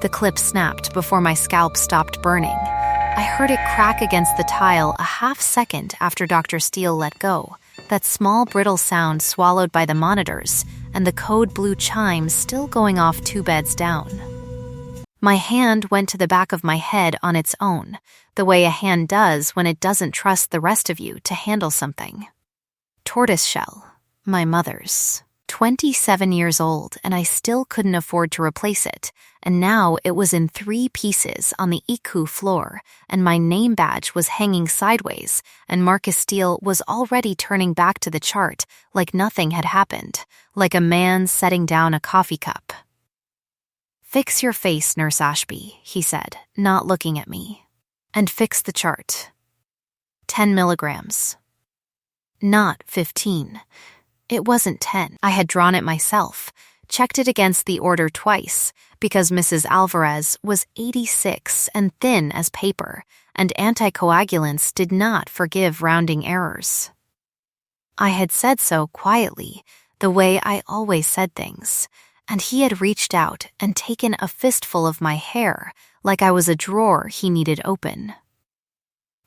The clip snapped before my scalp stopped burning. I heard it crack against the tile a half second after Dr. Steele let go, that small brittle sound swallowed by the monitors, and the code blue chime still going off 2 beds down. My hand went to the back of my head on its own, the way a hand does when it doesn't trust the rest of you to handle something. Tortoiseshell, my mother's. 27 years old, and I still couldn't afford to replace it, and now it was in 3 pieces on the ICU floor, and my name badge was hanging sideways, and Marcus Steele was already turning back to the chart like nothing had happened, like a man setting down a coffee cup. "Fix your face, Nurse Ashby," he said, not looking at me. "And fix the chart. 10 milligrams. Not 15. It wasn't 10. I had drawn it myself, checked it against the order twice, because Mrs. Alvarez was 86 and thin as paper, and anticoagulants did not forgive rounding errors. I had said so quietly, the way I always said things, and he had reached out and taken a fistful of my hair, like I was a drawer he needed open.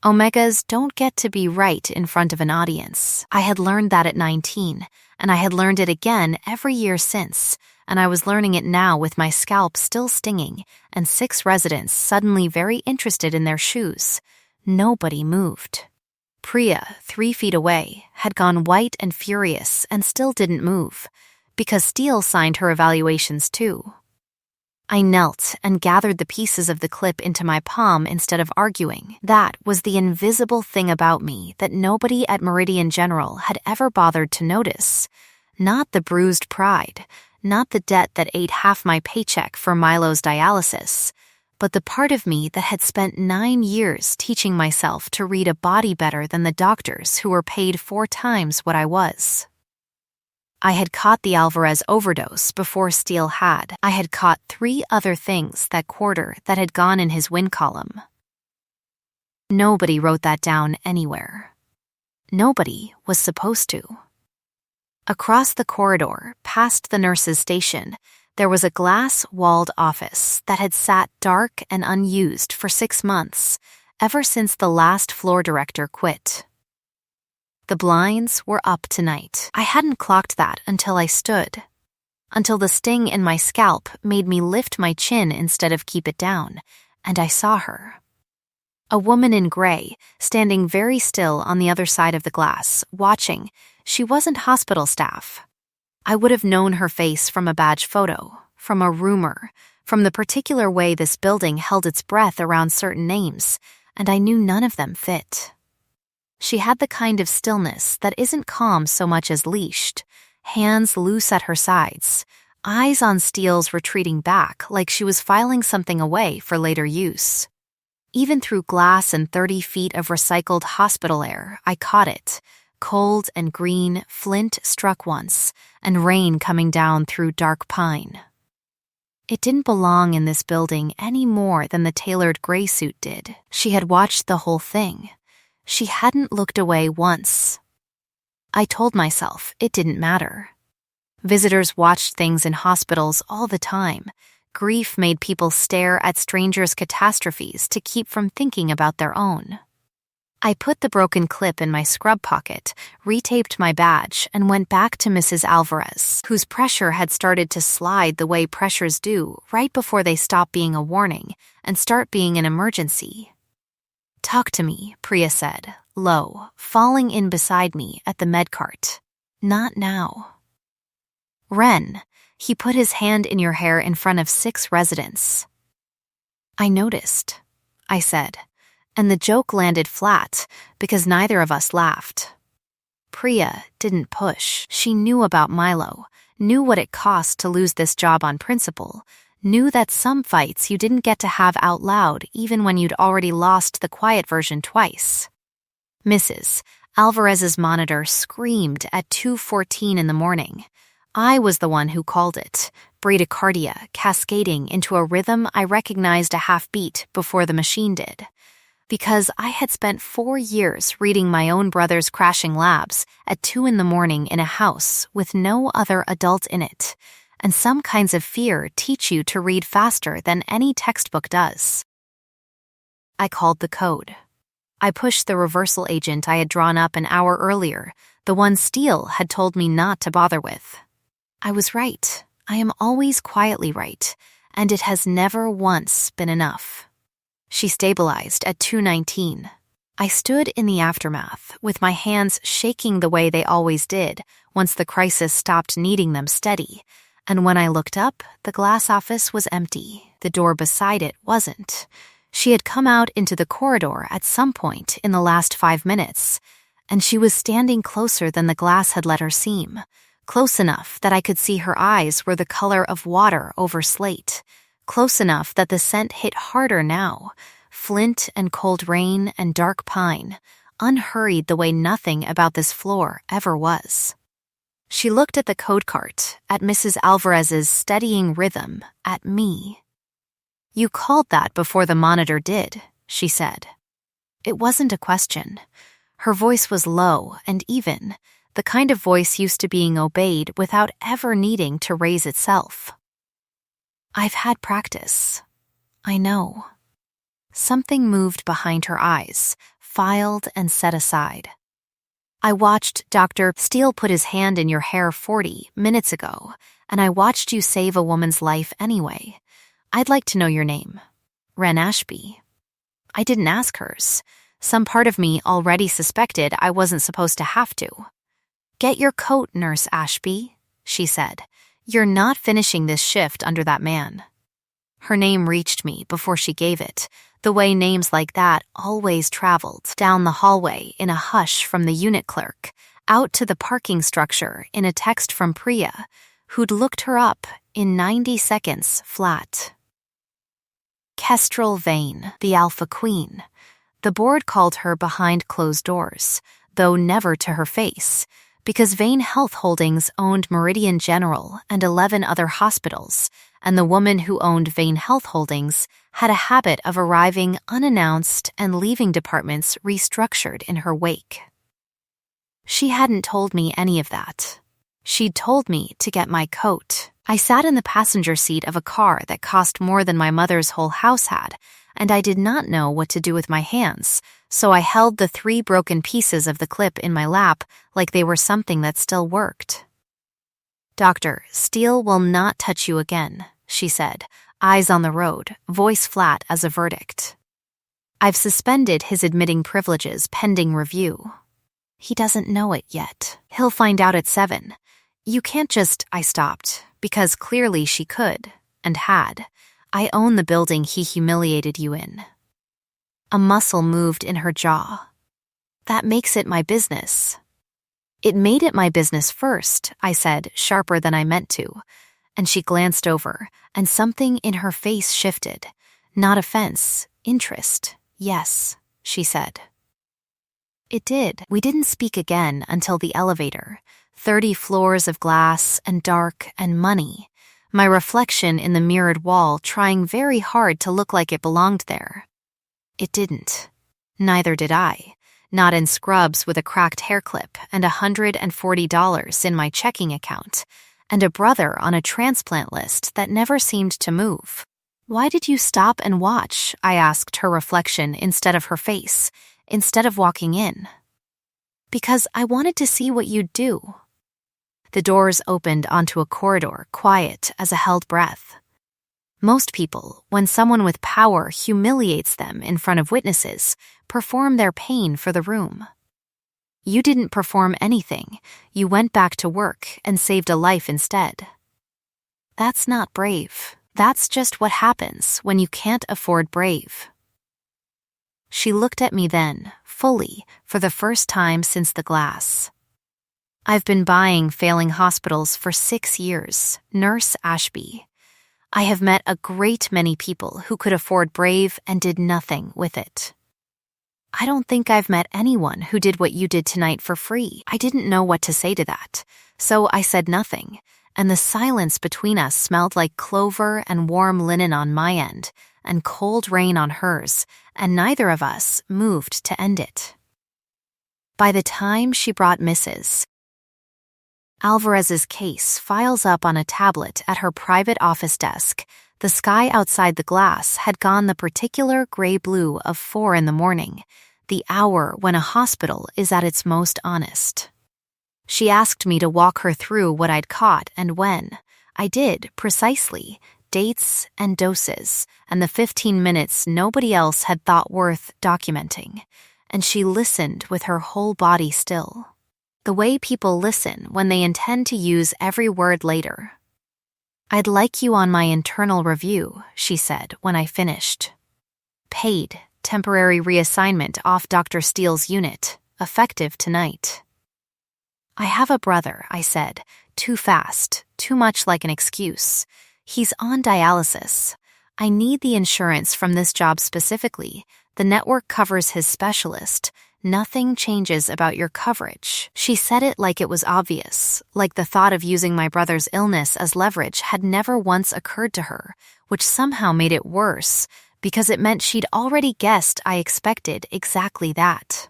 Omegas don't get to be right in front of an audience. I had learned that at 19, and I had learned it again every year since, and I was learning it now with my scalp still stinging and 6 residents suddenly very interested in their shoes. Nobody moved. Priya, 3 feet away, had gone white and furious and still didn't move, because Steele signed her evaluations too. I knelt and gathered the pieces of the clip into my palm instead of arguing. That was the invisible thing about me that nobody at Meridian General had ever bothered to notice. Not the bruised pride, not the debt that ate half my paycheck for Milo's dialysis, but the part of me that had spent 9 years teaching myself to read a body better than the doctors who were paid 4 times what I was. I had caught the Alvarez overdose before Steele had. I had caught 3 other things that quarter that had gone in his win column. Nobody wrote that down anywhere. Nobody was supposed to. Across the corridor, past the nurse's station, there was a glass-walled office that had sat dark and unused for 6 months, ever since the last floor director quit. The blinds were up tonight. I hadn't clocked that until I stood. Until the sting in my scalp made me lift my chin instead of keep it down, and I saw her. A woman in gray, standing very still on the other side of the glass, watching. She wasn't hospital staff. I would have known her face from a badge photo, from a rumor, from the particular way this building held its breath around certain names, and I knew none of them fit. She had the kind of stillness that isn't calm so much as leashed, hands loose at her sides, eyes on Steele's retreating back like she was filing something away for later use. Even through glass and 30 feet of recycled hospital air, I caught it, cold and green, flint struck once, and rain coming down through dark pine. It didn't belong in this building any more than the tailored gray suit did. She had watched the whole thing. She hadn't looked away once. I told myself it didn't matter. Visitors watched things in hospitals all the time. Grief made people stare at strangers' catastrophes to keep from thinking about their own. I put the broken clip in my scrub pocket, retaped my badge, and went back to Mrs. Alvarez, whose pressure had started to slide the way pressures do right before they stop being a warning and start being an emergency. "Talk to me," Priya said, low, falling in beside me at the med cart. "Not now." "Ren," he put his hand in your hair in front of 6 residents. "I noticed," I said, and the joke landed flat because neither of us laughed. Priya didn't push. She knew about Milo, knew what it cost to lose this job on principle, knew that some fights you didn't get to have out loud even when you'd already lost the quiet version twice. Mrs. Alvarez's monitor screamed at 2:14 in the morning. I was the one who called it, bradycardia cascading into a rhythm I recognized a half beat before the machine did. Because I had spent 4 years reading my own brother's crashing labs at 2 in the morning in a house with no other adult in it, and some kinds of fear teach you to read faster than any textbook does. I called the code. I pushed the reversal agent I had drawn up an hour earlier, the one Steele had told me not to bother with. I was right. I am always quietly right, and it has never once been enough. She stabilized at 219. I stood in the aftermath, with my hands shaking the way they always did once the crisis stopped needing them steady, and when I looked up, the glass office was empty. The door beside it wasn't. She had come out into the corridor at some point in the last 5 minutes, and she was standing closer than the glass had let her seem, close enough that I could see her eyes were the color of water over slate, close enough that the scent hit harder now, flint and cold rain and dark pine, unhurried the way nothing about this floor ever was. She looked at the code cart, at Mrs. Alvarez's steadying rhythm, at me. "You called that before the monitor did," she said. It wasn't a question. Her voice was low and even, the kind of voice used to being obeyed without ever needing to raise itself. "I've had practice. I know." Something moved behind her eyes, filed and set aside. "I watched Dr. Steele put his hand in your hair 40 minutes ago, and I watched you save a woman's life anyway. I'd like to know your name." "Wren Ashby." I didn't ask hers. Some part of me already suspected I wasn't supposed to have to. "Get your coat, Nurse Ashby," she said. "You're not finishing this shift under that man." Her name reached me before she gave it, the way names like that always traveled, down the hallway in a hush from the unit clerk, out to the parking structure in a text from Priya, who'd looked her up in 90 seconds flat. Kestrel Vane, the Alpha Queen. The board called her behind closed doors, though never to her face, because Vane Health Holdings owned Meridian General and 11 other hospitals, and the woman who owned Vane Health Holdings had a habit of arriving unannounced and leaving departments restructured in her wake. She hadn't told me any of that. She'd told me to get my coat. I sat in the passenger seat of a car that cost more than my mother's whole house had, and I did not know what to do with my hands, so I held the 3 broken pieces of the clip in my lap like they were something that still worked. "Dr. Steele will not touch you again," she said, eyes on the road, voice flat as a verdict. "I've suspended his admitting privileges pending review. He doesn't know it yet. He'll find out at 7. You can't just—" I stopped, because clearly she could, and had. "I own the building he humiliated you in." A muscle moved in her jaw. "That makes it my business." "It made it my business first," I said, sharper than I meant to, and she glanced over, and something in her face shifted. Not offense, interest. "Yes," she said. It did. We didn't speak again until the elevator. 30 floors of glass and dark and money. My reflection in the mirrored wall trying very hard to look like it belonged there. It didn't. Neither did I. Not in scrubs with a cracked hair clip and $140 in my checking account, and a brother on a transplant list that never seemed to move. "Why did you stop and watch?" I asked her reflection instead of her face, instead of walking in. "Because I wanted to see what you'd do." The doors opened onto a corridor, quiet as a held breath. Most people, when someone with power humiliates them in front of witnesses, perform their pain for the room. You didn't perform anything. You went back to work and saved a life instead. That's not brave. That's just what happens when you can't afford brave. She looked at me then, fully, for the first time since the glass. "I've been buying failing hospitals for 6 years, Nurse Ashby. I have met a great many people who could afford brave and did nothing with it. I don't think I've met anyone who did what you did tonight for free." I didn't know what to say to that, so I said nothing, and the silence between us smelled like clover and warm linen on my end, and cold rain on hers, and neither of us moved to end it. By the time she brought Mrs. Alvarez's case files up on a tablet at her private office desk. The sky outside the glass had gone the particular gray-blue of 4 in the morning, the hour when a hospital is at its most honest. She asked me to walk her through what I'd caught and when. I did, precisely, dates and doses, and the 15 minutes nobody else had thought worth documenting. And she listened with her whole body still. The way people listen when they intend to use every word later. "I'd like you on my internal review," she said when I finished. "Paid, temporary reassignment off Dr. Steele's unit, effective tonight." "I have a brother," I said, too fast, too much like an excuse. "He's on dialysis. I need the insurance from this job specifically. The network covers his specialist. Nothing changes about your coverage." She said it like it was obvious, like the thought of using my brother's illness as leverage had never once occurred to her, which somehow made it worse, because it meant she'd already guessed I expected exactly that.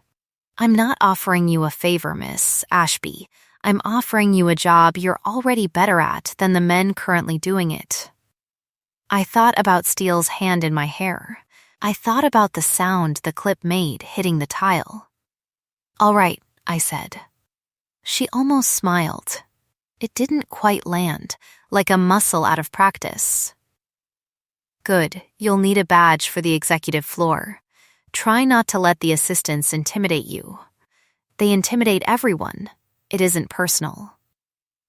"I'm not offering you a favor, Miss Ashby. I'm offering you a job you're already better at than the men currently doing it." I thought about Steele's hand in my hair. I thought about the sound the clip made hitting the tile. "All right," I said. She almost smiled. It didn't quite land, like a muscle out of practice. "Good, you'll need a badge for the executive floor. Try not to let the assistants intimidate you. They intimidate everyone. It isn't personal."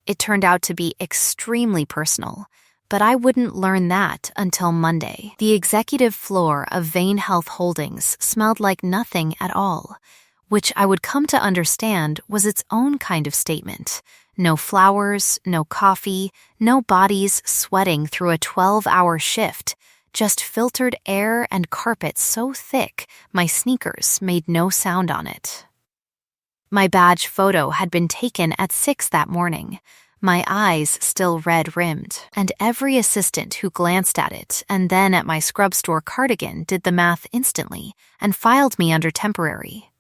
It turned out to be extremely personal, but I wouldn't learn that until Monday. The executive floor of Vane Health Holdings smelled like nothing at all, which I would come to understand was its own kind of statement. No flowers, no coffee, no bodies sweating through a 12-hour shift, just filtered air and carpet so thick my sneakers made no sound on it. My badge photo had been taken at 6 that morning, my eyes still red-rimmed, and every assistant who glanced at it and then at my scrub store cardigan did the math instantly and filed me under temporary.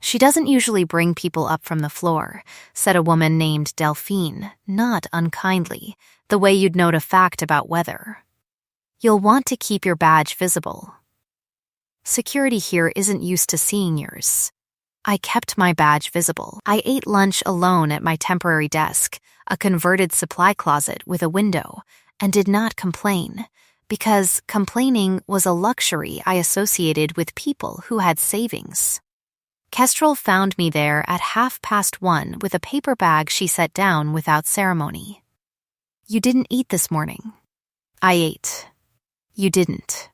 "She doesn't usually bring people up from the floor," said a woman named Delphine, not unkindly, the way you'd note a fact about weather. "You'll want to keep your badge visible. Security here isn't used to seeing yours." I kept my badge visible. I ate lunch alone at my temporary desk, a converted supply closet with a window, and did not complain, because complaining was a luxury I associated with people who had savings. Kestrel found me there at 1:30 with a paper bag she set down without ceremony. "You didn't eat this morning." I ate. "You didn't."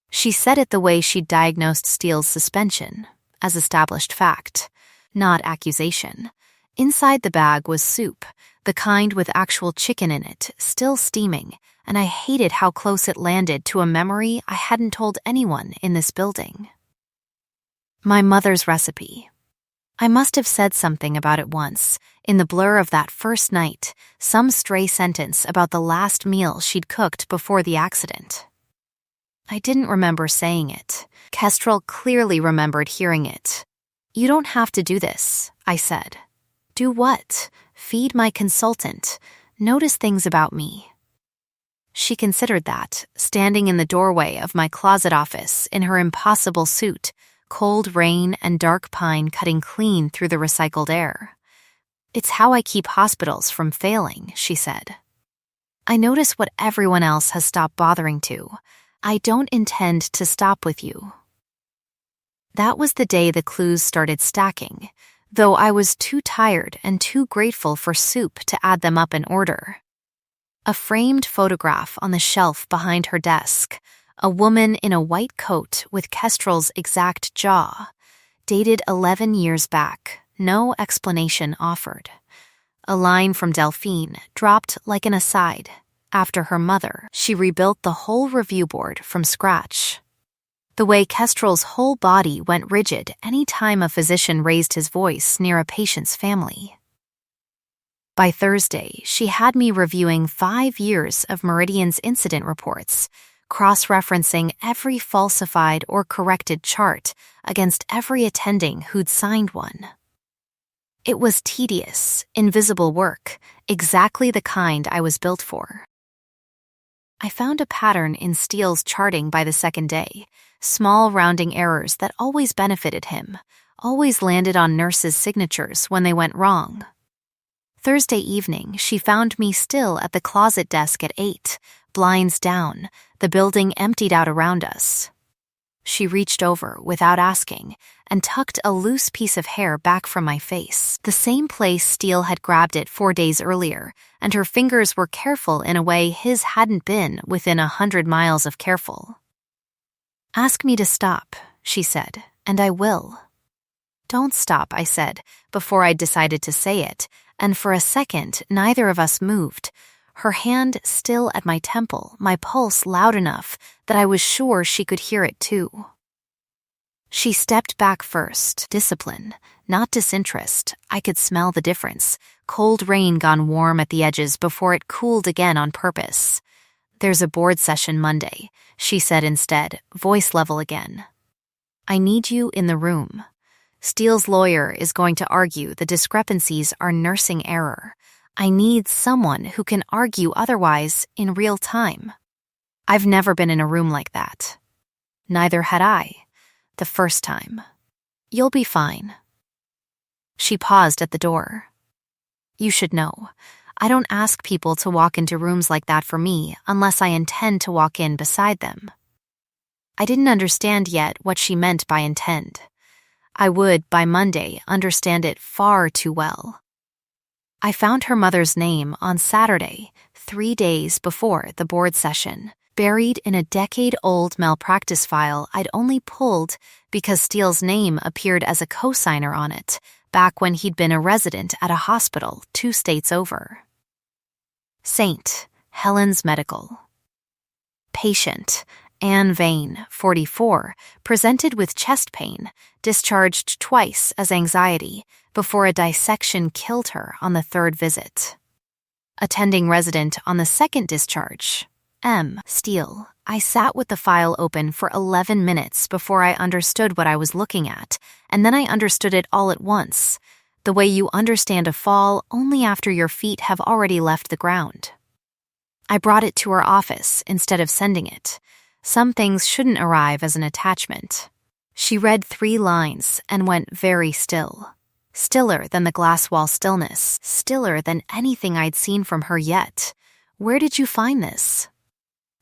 She said it the way she'd diagnosed Steele's suspension, as established fact, not accusation. Inside the bag was soup, the kind with actual chicken in it, still steaming, and I hated how close it landed to a memory I hadn't told anyone in this building. My mother's recipe. I must have said something about it once, in the blur of that first night, some stray sentence about the last meal she'd cooked before the accident. I didn't remember saying it. Kestrel clearly remembered hearing it. "You don't have to do this," I said. "Do what? Feed my consultant. Notice things about me." She considered that, standing in the doorway of my closet office in her impossible suit, cold rain and dark pine cutting clean through the recycled air. "It's how I keep hospitals from failing," she said. "I notice what everyone else has stopped bothering to. I don't intend to stop with you." That was the day the clues started stacking, though I was too tired and too grateful for soup to add them up in order. A framed photograph on the shelf behind her desk, a woman in a white coat with Kestrel's exact jaw, dated 11 years back, no explanation offered. A line from Delphine dropped like an aside. After her mother, she rebuilt the whole review board from scratch. The way Kestrel's whole body went rigid any time a physician raised his voice near a patient's family. By Thursday, she had me reviewing 5 years of Meridian's incident reports, cross-referencing every falsified or corrected chart against every attending who'd signed one. It was tedious, invisible work, exactly the kind I was built for. I found a pattern in Steele's charting by the second day, small rounding errors that always benefited him, always landed on nurses' signatures when they went wrong. Thursday evening, she found me still at the closet desk at 8, blinds down, the building emptied out around us. She reached over, without asking, and tucked a loose piece of hair back from my face, the same place Steele had grabbed it 4 days earlier, and her fingers were careful in a way his hadn't been within 100 miles of careful. "Ask me to stop," she said, "and I will." "Don't stop," I said, before I'd decided to say it, and for a second neither of us moved, her hand still at my temple, my pulse loud enough that I was sure she could hear it too. She stepped back first, discipline, not disinterest. I could smell the difference, cold rain gone warm at the edges before it cooled again on purpose. "There's a board session Monday," she said instead, voice level again. "I need you in the room. Steele's lawyer is going to argue the discrepancies are nursing error. I need someone who can argue otherwise in real time. I've never been in a room like that. Neither had I, the first time. You'll be fine." She paused at the door. "You should know, I don't ask people to walk into rooms like that for me unless I intend to walk in beside them." I didn't understand yet what she meant by intend. I would, by Monday, understand it far too well. I found her mother's name on Saturday, 3 days before the board session, buried in a decade-old malpractice file I'd only pulled because Steele's name appeared as a cosigner on it, back when he'd been a resident at a hospital 2 states over. Saint, Helen's Medical. Patient, Anne Vane, 44, presented with chest pain, discharged twice as anxiety, before a dissection killed her on the 3rd visit. Attending resident on the 2nd discharge, M. Steele. I sat with the file open for 11 minutes before I understood what I was looking at, and then I understood it all at once, the way you understand a fall only after your feet have already left the ground. I brought it to her office instead of sending it. Some things shouldn't arrive as an attachment. She read 3 lines and went very still. Stiller than the glass wall stillness, stiller than anything I'd seen from her yet. "Where did you find this?"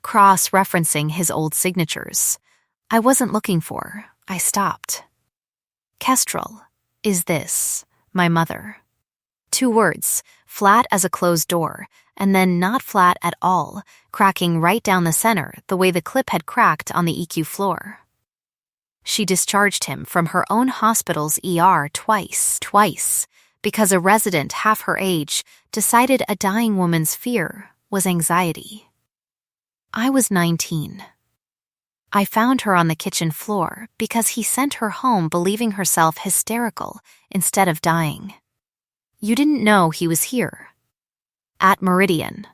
Cross-referencing his old signatures. I wasn't looking for. I stopped. "Kestrel, is this my mother?" 2 words, flat as a closed door, and then not flat at all, cracking right down the center the way the clip had cracked on the EQ floor. She discharged him from her own hospital's ER twice, because a resident half her age decided a dying woman's fear was anxiety. I was 19. I found her on the kitchen floor because he sent her home believing herself hysterical instead of dying. You didn't know he was here. At Meridian.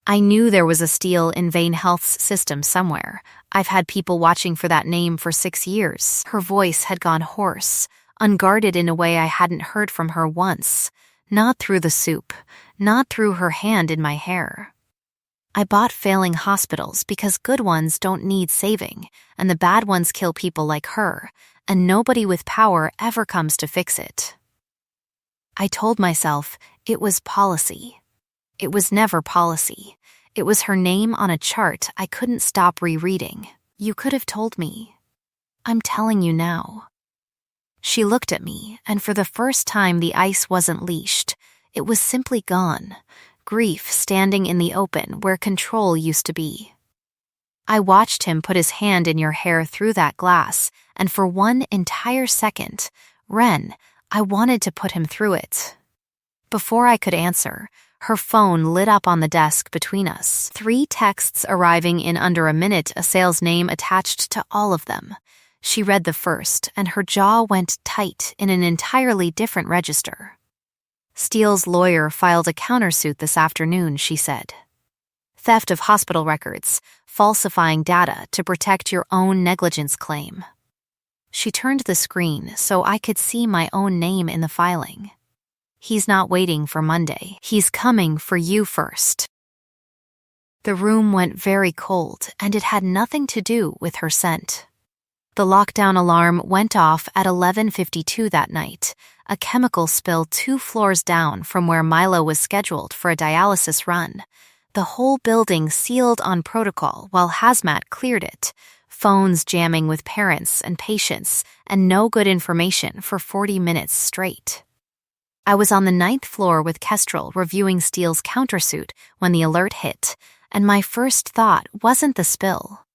I knew there was a Steele in Vane Health's system somewhere. I've had people watching for that name for 6 years. Her voice had gone hoarse, unguarded in a way I hadn't heard from her once. Not through the soup, not through her hand in my hair. I bought failing hospitals because good ones don't need saving, and the bad ones kill people like her, and nobody with power ever comes to fix it. I told myself it was policy. It was never policy. It was her name on a chart I couldn't stop rereading. You could have told me. I'm telling you now. She looked at me, and for the first time the ice wasn't leashed. It was simply gone. Grief standing in the open where control used to be. I watched him put his hand in your hair through that glass, and for one entire second, Ren, I wanted to put him through it. Before I could answer, her phone lit up on the desk between us. 3 texts arriving in under a minute, a sales name attached to all of them. She read the first, and her jaw went tight in an entirely different register. Steele's lawyer filed a countersuit this afternoon, she said. Theft of hospital records, falsifying data to protect your own negligence claim. She turned the screen so I could see my own name in the filing. He's not waiting for Monday. He's coming for you first. The room went very cold, and it had nothing to do with her scent. The lockdown alarm went off at 11:52 that night, a chemical spill 2 floors down from where Milo was scheduled for a dialysis run. The whole building sealed on protocol while hazmat cleared it, phones jamming with parents and patients, and no good information for 40 minutes straight. I was on the 9th floor with Kestrel reviewing Steele's countersuit when the alert hit, and my first thought wasn't the spill.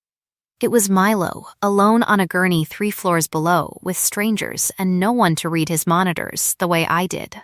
It was Milo, alone on a gurney 3 floors below, with strangers and no one to read his monitors the way I did.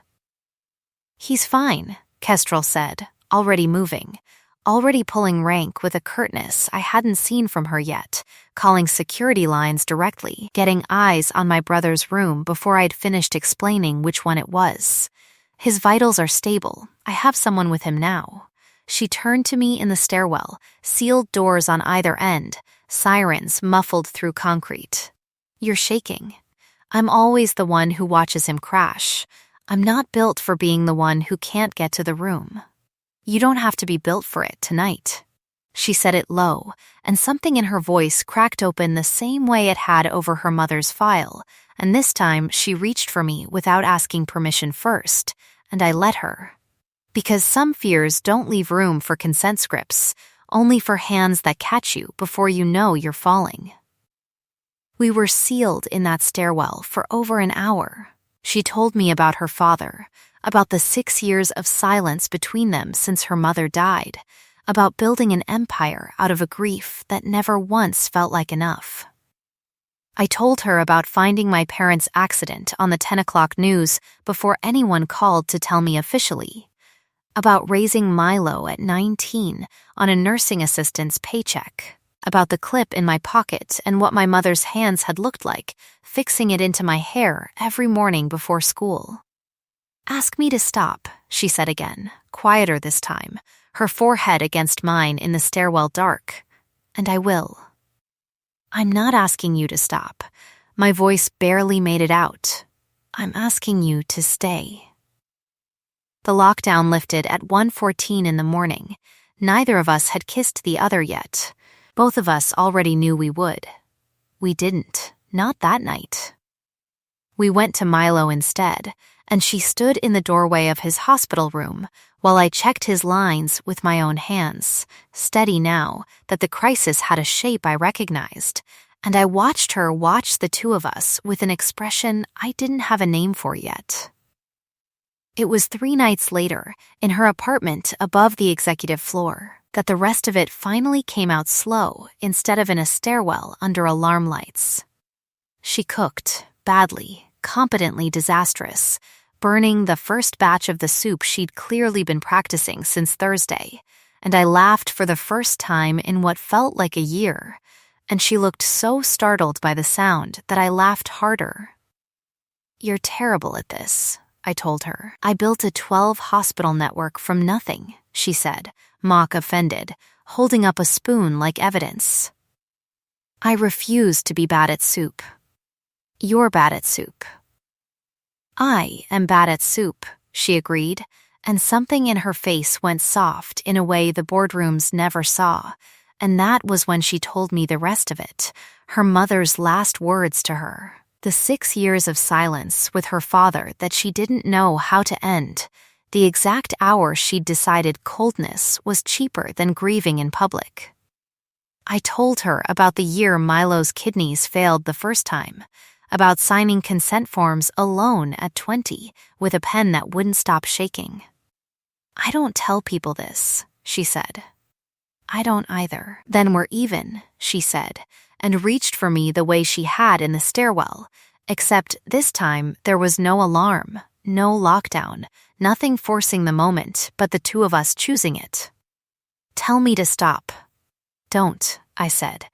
"He's fine," Kestrel said, already moving, already pulling rank with a curtness I hadn't seen from her yet, calling security lines directly, getting eyes on my brother's room before I'd finished explaining which one it was. "His vitals are stable. I have someone with him now." She turned to me in the stairwell, sealed doors on either end, sirens muffled through concrete. "You're shaking. I'm always the one who watches him crash. I'm not built for being the one who can't get to the room. You don't have to be built for it tonight." She said it low, and something in her voice cracked open the same way it had over her mother's file, and this time she reached for me without asking permission first, and I let her. Because some fears don't leave room for consent scripts, only for hands that catch you before you know you're falling. We were sealed in that stairwell for over an hour. She told me about her father, about the 6 years of silence between them since her mother died, about building an empire out of a grief that never once felt like enough. I told her about finding my parents' accident on the 10 o'clock news before anyone called to tell me officially, about raising Milo at 19 on a nursing assistant's paycheck, about the clip in my pocket and what my mother's hands had looked like, fixing it into my hair every morning before school. "Ask me to stop," she said again, quieter this time, her forehead against mine in the stairwell dark, "and I will." "I'm not asking you to stop." My voice barely made it out. "I'm asking you to stay." The lockdown lifted at 1:14 in the morning. Neither of us had kissed the other yet. Both of us already knew we would. We didn't, not that night. We went to Milo instead, and she stood in the doorway of his hospital room while I checked his lines with my own hands, steady now that the crisis had a shape I recognized, and I watched her watch the two of us with an expression I didn't have a name for yet. It was 3 nights later, in her apartment above the executive floor, that the rest of it finally came out slow instead of in a stairwell under alarm lights. She cooked, badly, competently disastrous, burning the first batch of the soup she'd clearly been practicing since Thursday, and I laughed for the first time in what felt like a year, and she looked so startled by the sound that I laughed harder. "You're terrible at this," I told her. "I built a 12-hospital network from nothing," she said, mock offended, holding up a spoon like evidence. "I refuse to be bad at soup." "You're bad at soup." "I am bad at soup," she agreed, and something in her face went soft in a way the boardrooms never saw, and that was when she told me the rest of it, her mother's last words to her, the 6 years of silence with her father that she didn't know how to end, the exact hour she'd decided coldness was cheaper than grieving in public. I told her about the year Milo's kidneys failed the first time, about signing consent forms alone at 20 with a pen that wouldn't stop shaking. "I don't tell people this," she said. "I don't either." "Then we're even," she said, and reached for me the way she had in the stairwell, except this time there was no alarm, no lockdown, nothing forcing the moment but the two of us choosing it. "Tell me to stop." "Don't," I said,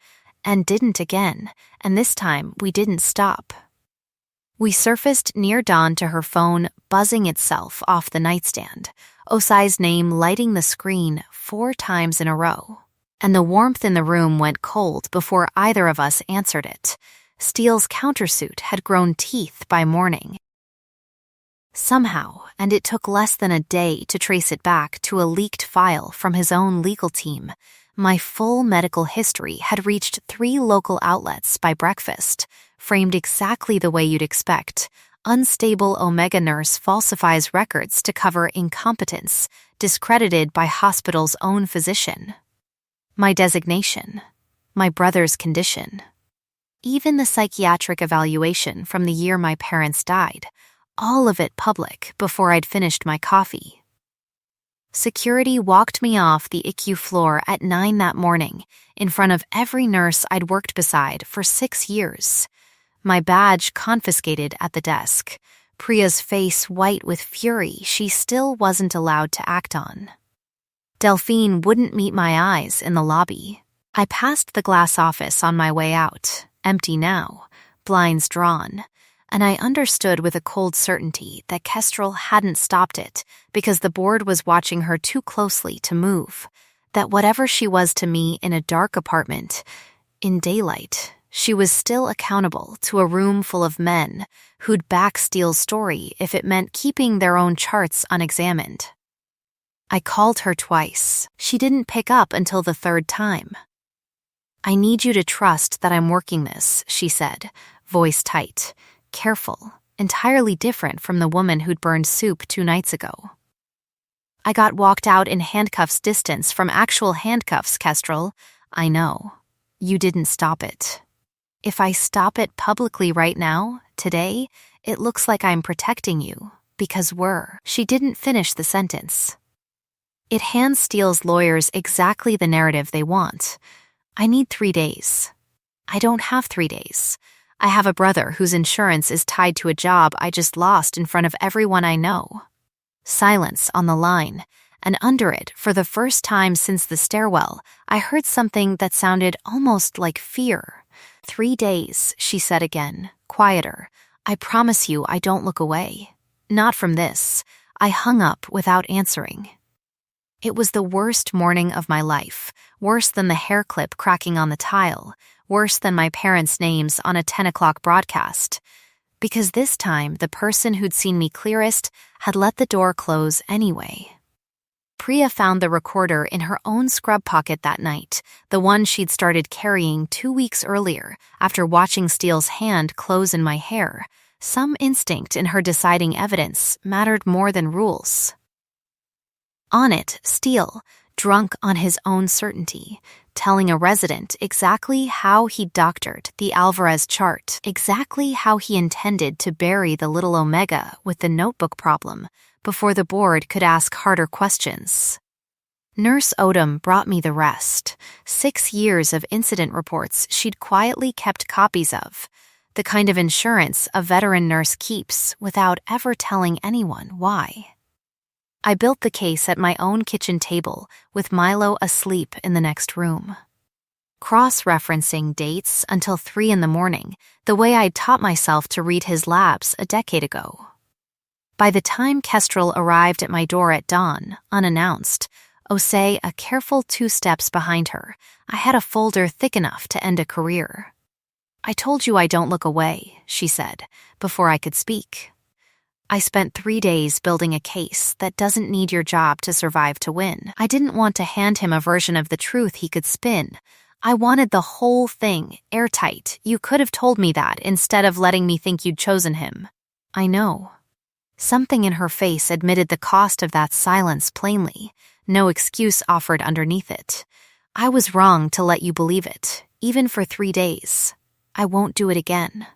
and didn't again, and this time we didn't stop. We surfaced near dawn to her phone buzzing itself off the nightstand, Osai's name lighting the screen 4 times in a row, and the warmth in the room went cold before either of us answered it, Steele's countersuit had grown teeth by morning. Somehow, and it took less than a day to trace it back to a leaked file from his own legal team, my full medical history had reached 3 local outlets by breakfast, framed exactly the way you'd expect. Unstable Omega nurse falsifies records to cover incompetence, discredited by hospital's own physician. My designation. My brother's condition. Even the psychiatric evaluation from the year my parents died. All of it public before I'd finished my coffee. Security walked me off the ICU floor at 9 that morning, in front of every nurse I'd worked beside for 6 years. My badge confiscated at the desk, Priya's face white with fury she still wasn't allowed to act on. Delphine wouldn't meet my eyes in the lobby. I passed the glass office on my way out, empty now, blinds drawn, and I understood with a cold certainty that Kestrel hadn't stopped it because the board was watching her too closely to move, that whatever she was to me in a dark apartment, in daylight, she was still accountable to a room full of men who'd back Steele's story if it meant keeping their own charts unexamined. I called her twice. She didn't pick up until the 3rd time. "I need you to trust that I'm working this," she said, voice tight. Careful, entirely different from the woman who'd burned soup 2 nights ago. I got walked out in handcuffs distance from actual handcuffs, Kestrel. I know. You didn't stop it. If I stop it publicly right now, today, it looks like I'm protecting you, because She didn't finish the sentence. It hands Steele's lawyers exactly the narrative they want. I need 3 days. I don't have 3 days. I have a brother whose insurance is tied to a job I just lost in front of everyone I know. Silence on the line, and under it, for the first time since the stairwell, I heard something that sounded almost like fear. 3 days, she said again, quieter. I promise you I don't look away. Not from this. I hung up without answering. It was the worst morning of my life, worse than the hair clip cracking on the tile, worse than my parents' names on a 10 o'clock broadcast. Because this time, the person who'd seen me clearest had let the door close anyway. Priya found the recorder in her own scrub pocket that night, the one she'd started carrying 2 weeks earlier after watching Steele's hand close in my hair. Some instinct in her deciding evidence mattered more than rules. On it, Steele, drunk on his own certainty, telling a resident exactly how he'd doctored the Alvarez chart, exactly how he intended to bury the little Omega with the notebook problem before the board could ask harder questions. Nurse Odom brought me the rest, 6 years of incident reports she'd quietly kept copies of, the kind of insurance a veteran nurse keeps without ever telling anyone why. I built the case at my own kitchen table with Milo asleep in the next room. Cross-referencing dates until 3 in the morning, the way I'd taught myself to read his labs a decade ago. By the time Kestrel arrived at my door at dawn, unannounced, Osei a careful 2 steps behind her, I had a folder thick enough to end a career. "I told you I don't look away," she said, before I could speak. I spent 3 days building a case that doesn't need your job to survive to win. I didn't want to hand him a version of the truth he could spin. I wanted the whole thing, airtight. You could have told me that instead of letting me think you'd chosen him. I know. Something in her face admitted the cost of that silence plainly, no excuse offered underneath it. I was wrong to let you believe it, even for 3 days. I won't do it again.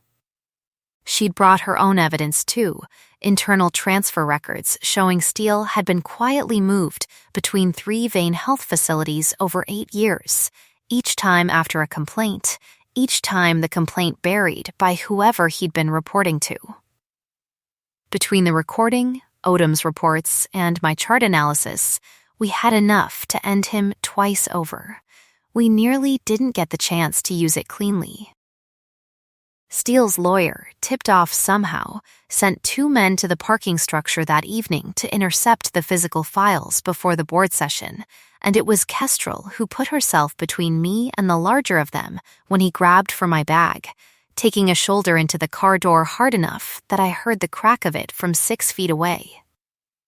She'd brought her own evidence too, internal transfer records showing Steele had been quietly moved between 3 vein health facilities over 8 years, each time after a complaint, each time the complaint buried by whoever he'd been reporting to. Between the recording, Odom's reports, and my chart analysis, we had enough to end him twice over. We nearly didn't get the chance to use it cleanly. Steele's lawyer, tipped off somehow, sent 2 men to the parking structure that evening to intercept the physical files before the board session, and it was Kestrel who put herself between me and the larger of them when he grabbed for my bag, taking a shoulder into the car door hard enough that I heard the crack of it from 6 feet away.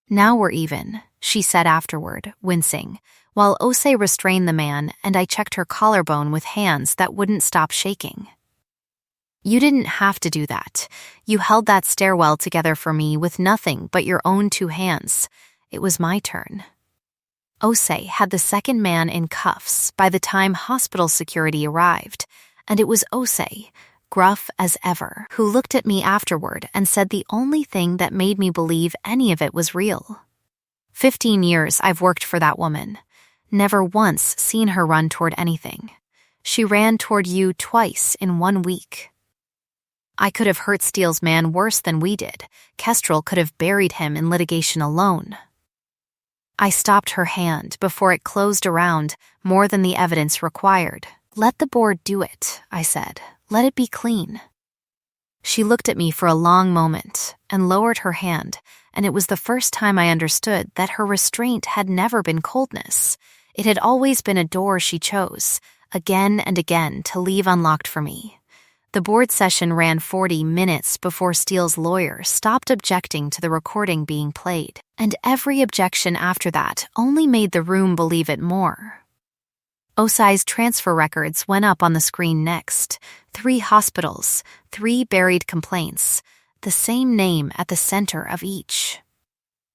"Now we're even," she said afterward, wincing, while Ose restrained the man and I checked her collarbone with hands that wouldn't stop shaking. "You didn't have to do that. You held that stairwell together for me with nothing but your own 2 hands. It was my turn." Ose had the second man in cuffs by the time hospital security arrived, and it was Ose, gruff as ever, who looked at me afterward and said the only thing that made me believe any of it was real. 15 years I've worked for that woman. Never once seen her run toward anything. She ran toward you twice in 1 week. I could have hurt Steele's man worse than we did. Kestrel could have buried him in litigation alone. I stopped her hand before it closed around more than the evidence required. "Let the board do it," I said. "Let it be clean." She looked at me for a long moment and lowered her hand, and it was the first time I understood that her restraint had never been coldness. It had always been a door she chose, again and again, to leave unlocked for me. The board session ran 40 minutes before Steele's lawyer stopped objecting to the recording being played, and every objection after that only made the room believe it more. Osai's transfer records went up on the screen next. 3 hospitals, 3 buried complaints, the same name at the center of each.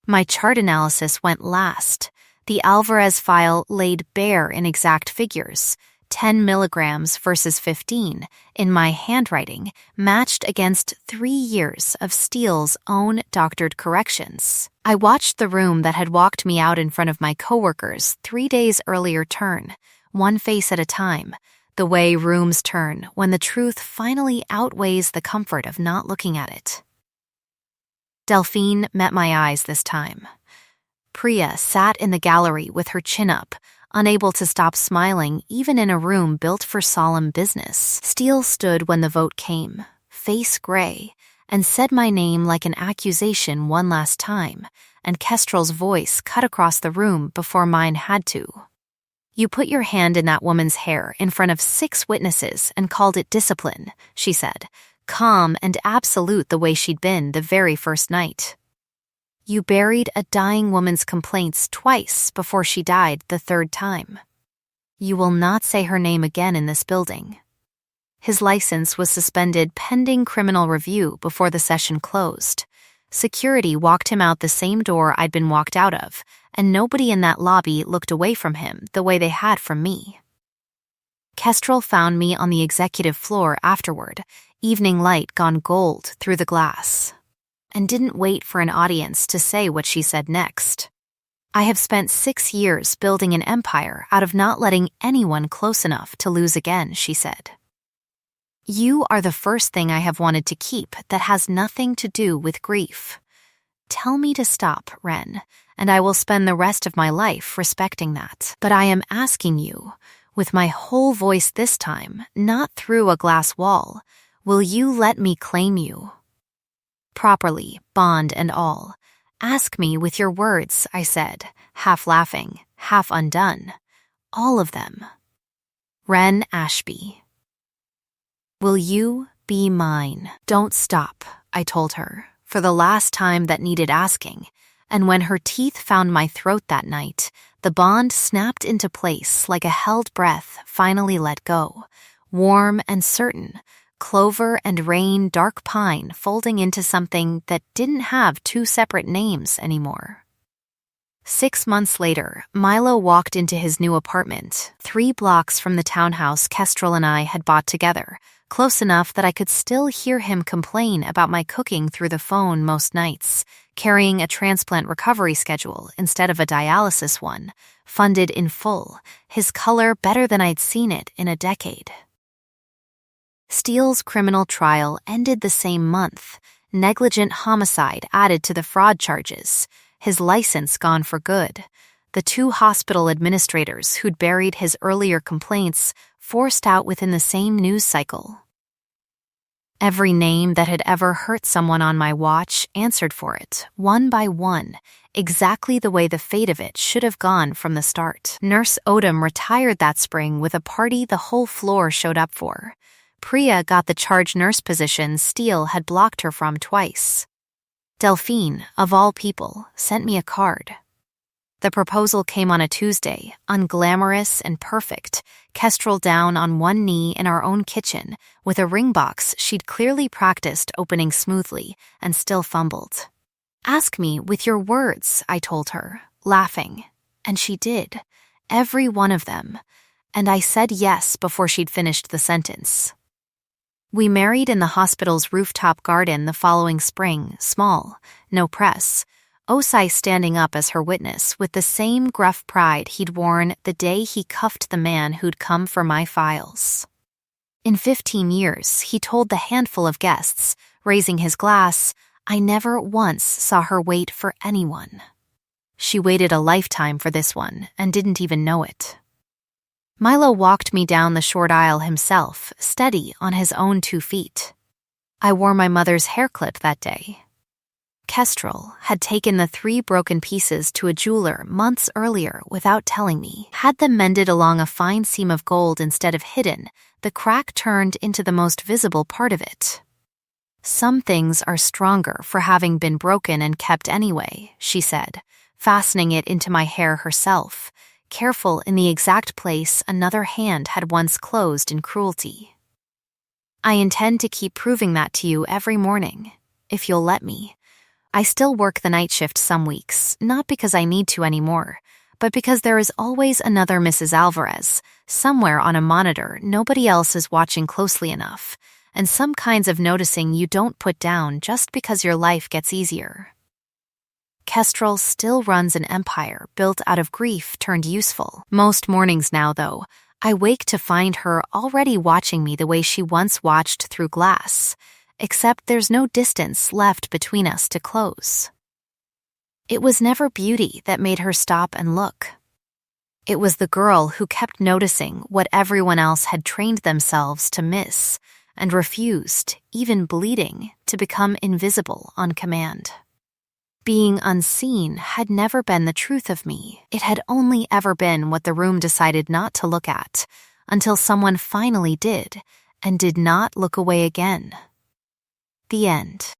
My chart analysis went last. The Alvarez file laid bare in exact figures. 10 milligrams versus 15, in my handwriting, matched against 3 years of Steele's own doctored corrections. I watched the room that had walked me out in front of my coworkers 3 days earlier turn, one face at a time, the way rooms turn when the truth finally outweighs the comfort of not looking at it. Delphine met my eyes this time. Priya sat in the gallery with her chin up, unable to stop smiling even in a room built for solemn business. Steele stood when the vote came, face gray, and said my name like an accusation one last time, and Kestrel's voice cut across the room before mine had to. "You put your hand in that woman's hair in front of 6 witnesses and called it discipline," she said, calm and absolute the way she'd been the very first night. "You buried a dying woman's complaints twice before she died the 3rd time. You will not say her name again in this building." His license was suspended pending criminal review before the session closed. Security walked him out the same door I'd been walked out of, and nobody in that lobby looked away from him the way they had from me. Kestrel found me on the executive floor afterward, evening light gone gold through the glass, and didn't wait for an audience to say what she said next. "I have spent 6 years building an empire out of not letting anyone close enough to lose again," she said. "You are the first thing I have wanted to keep that has nothing to do with grief. Tell me to stop, Ren, and I will spend the rest of my life respecting that. But I am asking you, with my whole voice this time, not through a glass wall, will you let me claim you? Properly, bond and all. Ask me with your words," I said, half laughing, half undone. "All of them. Ren Ashby. Will you be mine?" "Don't stop," I told her, for the last time that needed asking, and when her teeth found my throat that night, the bond snapped into place like a held breath finally let go, warm and certain, clover and rain dark pine folding into something that didn't have 2 separate names anymore. 6 months later, Milo walked into his new apartment, 3 blocks from the townhouse Kestrel and I had bought together, close enough that I could still hear him complain about my cooking through the phone most nights, carrying a transplant recovery schedule instead of a dialysis one, funded in full, his color better than I'd seen it in a decade. Steele's criminal trial ended the same month, negligent homicide added to the fraud charges, his license gone for good, the 2 hospital administrators who'd buried his earlier complaints forced out within the same news cycle. Every name that had ever hurt someone on my watch answered for it, one by one, exactly the way the fate of it should have gone from the start. Nurse Odom retired that spring with a party the whole floor showed up for. Priya got the charge nurse position Steele had blocked her from twice. Delphine, of all people, sent me a card. The proposal came on a Tuesday, unglamorous and perfect, Kestrel down on one knee in our own kitchen, with a ring box she'd clearly practiced opening smoothly and still fumbled. "Ask me with your words," I told her, laughing. And she did, every one of them, and I said yes before she'd finished the sentence. We married in the hospital's rooftop garden the following spring, small, no press, Osai standing up as her witness with the same gruff pride he'd worn the day he cuffed the man who'd come for my files. In 15 years, he told the handful of guests, raising his glass, I never once saw her wait for anyone. She waited a lifetime for this one and didn't even know it. Milo walked me down the short aisle himself, steady on his own 2 feet. I wore my mother's hair clip that day. Kestrel had taken the 3 broken pieces to a jeweler months earlier without telling me, had them mended along a fine seam of gold instead of hidden, the crack turned into the most visible part of it. Some things are stronger for having been broken and kept anyway, she said, fastening it into my hair herself, careful in the exact place another hand had once closed in cruelty. I intend to keep proving that to you every morning, if you'll let me. I still work the night shift some weeks, not because I need to anymore, but because there is always another Mrs. Alvarez, somewhere on a monitor nobody else is watching closely enough, and some kinds of noticing you don't put down just because your life gets easier. Kestrel still runs an empire built out of grief turned useful. Most mornings now, though, I wake to find her already watching me the way she once watched through glass, except there's no distance left between us to close. It was never beauty that made her stop and look. It was the girl who kept noticing what everyone else had trained themselves to miss and refused, even bleeding, to become invisible on command. Being unseen had never been the truth of me. It had only ever been what the room decided not to look at, until someone finally did, and did not look away again. The end.